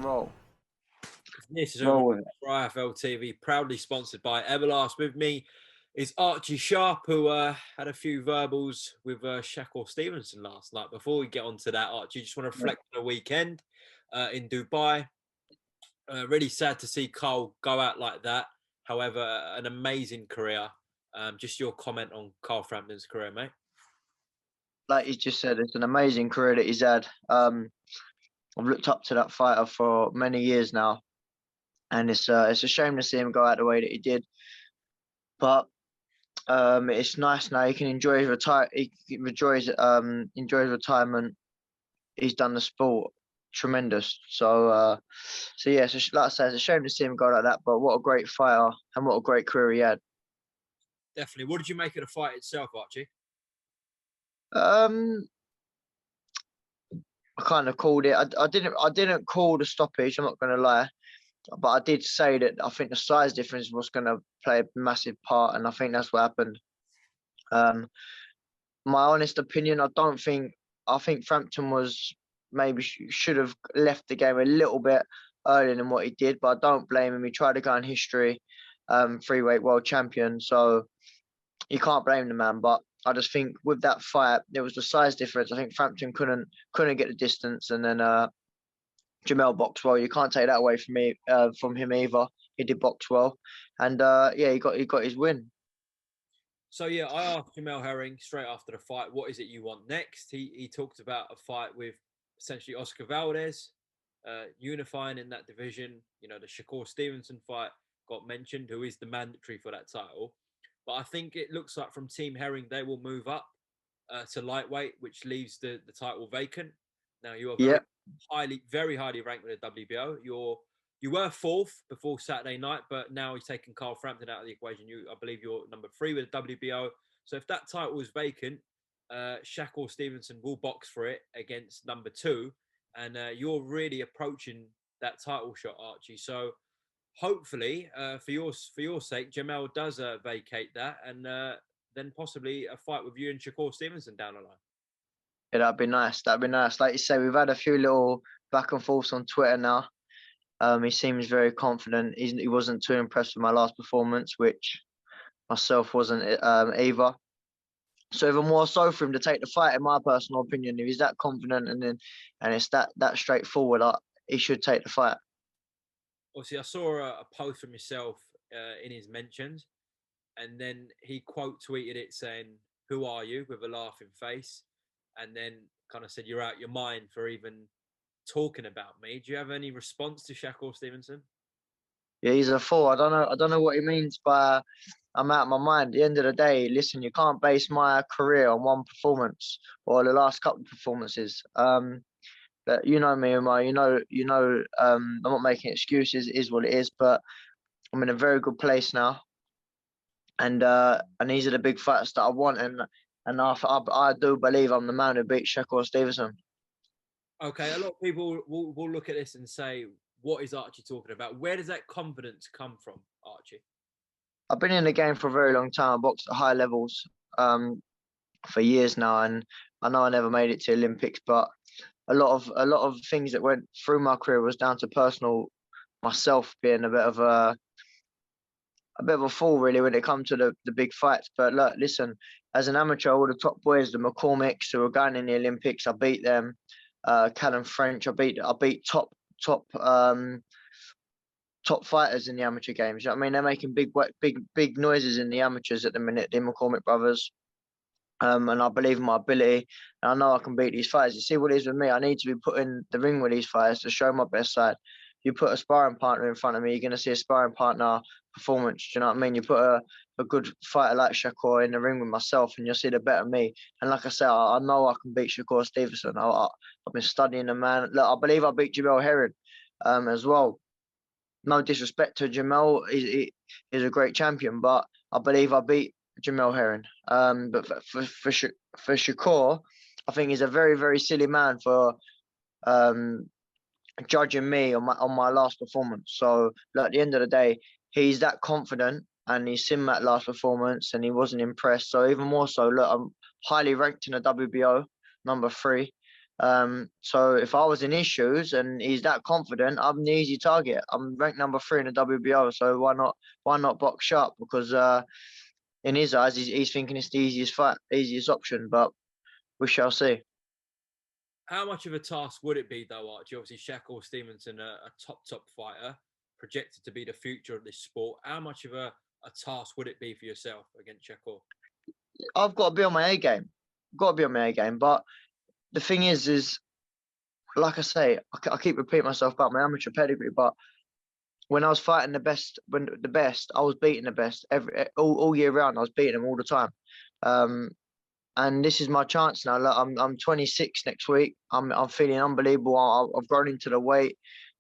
Roll. This is Roll over with it. for IFL TV, proudly sponsored by Everlast. With me is Archie Sharp, who had a few verbals with Shakur Stevenson last night. Before we get on to that, Archie, just want to reflect on the weekend in Dubai. Really sad to see Carl go out like that. However, an amazing career. Just your comment on Carl Frampton'S career, mate. Like you just said, it's an amazing career that he's had. I've looked up to that fighter for many years now, and it's a shame to see him go out the way that he did. But it's nice now. He can enjoy his enjoys retirement. He's done the sport tremendous. So yeah. So like I said, it's a shame to see him go like that. But what a great fighter and what a great career he had. Definitely. What did you make of the fight itself, Archie? I kind of called it. I didn't call the stoppage. I'm not going to lie, but I did say that I think the size difference was going to play a massive part, and I think that's what happened. My honest opinion, I think Frampton was maybe should have left the game a little bit earlier than what he did, but I don't blame him. He tried to go in history, freeweight world champion, so you can't blame the man. But I just think with that fight, there was the size difference. I think Frampton couldn't get the distance, and then Jamel boxed well. You can't take that away from him either. He did box well, and yeah, he got his win. So yeah, I asked Jamel Herring straight after the fight, what is it you want next? He talked about a fight with essentially Oscar Valdez, unifying in that division. You know, the Shakur Stevenson fight got mentioned, who is the mandatory for that title. But I think it looks like from Team Herring, they will move up to lightweight, which leaves the title vacant. Now, you are very highly ranked with the WBO. You were fourth before Saturday night, but now he's taken Carl Frampton out of the equation. I believe you're number 3 with the WBO. So if that title is vacant, Shakur Stevenson will box for it against number 2. And you're really approaching that title shot, Archie. So hopefully, for your sake, Jamel does vacate that, and then possibly a fight with you and Shakur Stevenson down the line. Yeah, that'd be nice. That'd be nice. Like you say, we've had a few little back and forths on Twitter now. He seems very confident. He wasn't too impressed with my last performance, which myself wasn't either. So even more so for him to take the fight, in my personal opinion, if he's that confident and it's that straightforward, he should take the fight. Obviously, I saw a post from yourself in his mentions, and then he quote tweeted it saying, "Who are you?" with a laughing face, and then kind of said, "You're out your mind for even talking about me." Do you have any response to Shakur Stevenson? Yeah, he's a fool. I don't know what he means by I'm out of my mind. At the end of the day, listen, you can't base my career on one performance or the last couple of performances. But you know me, Umar. I'm not making excuses. It is what it is. But I'm in a very good place now, and these are the big fights that I want, and I do believe I'm the man who beat Shakur Stevenson. Okay, a lot of people will look at this and say, "What is Archie talking about?" Where does that confidence come from, Archie? I've been in the game for a very long time. I boxed at high levels for years now, and I know I never made it to Olympics, but a lot of things that went through my career was down to personal myself being a bit of a fool really when it comes to the big fights. But look, listen, as an amateur, all the top boys, the McCormicks who were going in the Olympics, I beat them. Callum French, I beat top fighters in the amateur games. You know what I mean? They're making big noises in the amateurs at the minute, the McCormick brothers. And I believe in my ability, and I know I can beat these fighters. You see what it is with me? I need to be put in the ring with these fighters to show my best side. You put a sparring partner in front of me, you're going to see a sparring partner performance. Do you know what I mean? You put a good fighter like Shakur in the ring with myself, and you'll see the better me. And like I said, I know I can beat Shakur Stevenson. I've been studying the man. Look, I believe I beat Jamel Herring as well. No disrespect to Jamel, he's a great champion, but I believe I beat Jamel Herring. But for Shakur, I think he's a very, very silly man for judging me on my last performance. So at the end of the day, he's that confident, and he's seen that last performance, and he wasn't impressed. So even more so, look, I'm highly ranked in the WBO, number 3. So if I was in his shoes and he's that confident, I'm the easy target. I'm ranked number 3 in the WBO, so why not box sharp? Because in his eyes, he's thinking it's the easiest fight, easiest option. But we shall see. How much of a task would it be, though, Archie? Obviously, Shakur Stevenson, a top fighter, projected to be the future of this sport. How much of a task would it be for yourself against Shakur? I've got to be on my A game. Got to be on my A game. But the thing is like I say, I keep repeating myself about my amateur pedigree, but when I was fighting the best, I was beating the best all year round. I was beating them all the time. Um, and this is my chance now. Look, I'm 26 next week. I'm feeling unbelievable. I've grown into the weight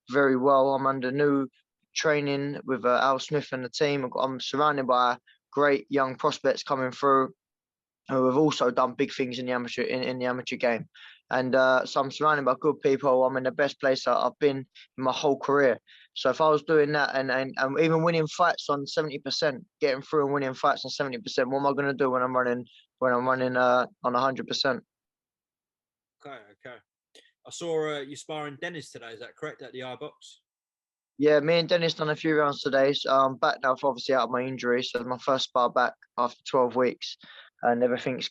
very well. I'm under new training with Al Smith and the team. I'm surrounded by great young prospects coming through who have also done big things in the amateur game. And so I'm surrounded by good people. I'm in the best place I've been in my whole career. So if I was doing that and even winning fights on 70%, getting through and winning fights on 70%, what am I going to do when I'm running on 100%? Okay, okay. I saw you sparring Dennis today. Is that correct at the I box? Yeah, me and Dennis done a few rounds today. So I'm back now, obviously out of my injury. So it's my first spar back after 12 weeks, and everything's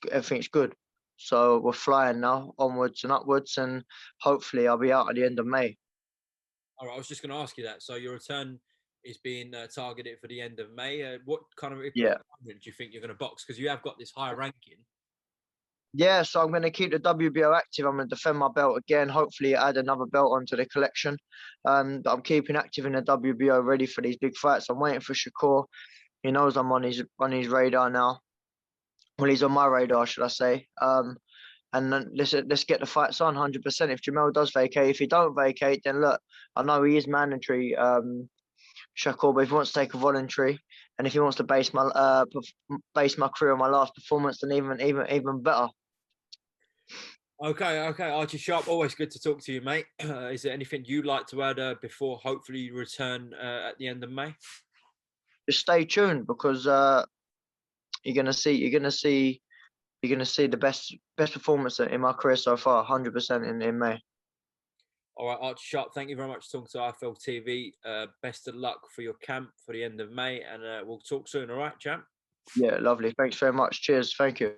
good. So we're flying now, onwards and upwards, and hopefully I'll be out at the end of May. All right, I was just going to ask you that. So your return is being targeted for the end of May. What kind of Yeah. opponent do you think you're going to box? Because you have got this high ranking. Yeah, so I'm going to keep the WBO active. I'm going to defend my belt again. Hopefully, add another belt onto the collection. I'm keeping active in the WBO, ready for these big fights. I'm waiting for Shakur. He knows I'm on his radar now. Well, he's on my radar, should I say? And then let's get the fights on 100%. If Jamel does vacate, if he don't vacate, then look, I know he is mandatory, Shakur, but if he wants to take a voluntary, and if he wants to base my career on my last performance, then even better. Okay, okay. Archie Sharp, always good to talk to you, mate. Is there anything you'd like to add before hopefully you return at the end of May? Just stay tuned because you're gonna see the best performance in my career so far, 100% in May. All right, Archie Sharp, thank you very much for talking to IFL TV. Best of luck for your camp for the end of May, and we'll talk soon. All right, champ? Yeah, lovely. Thanks very much. Cheers. Thank you.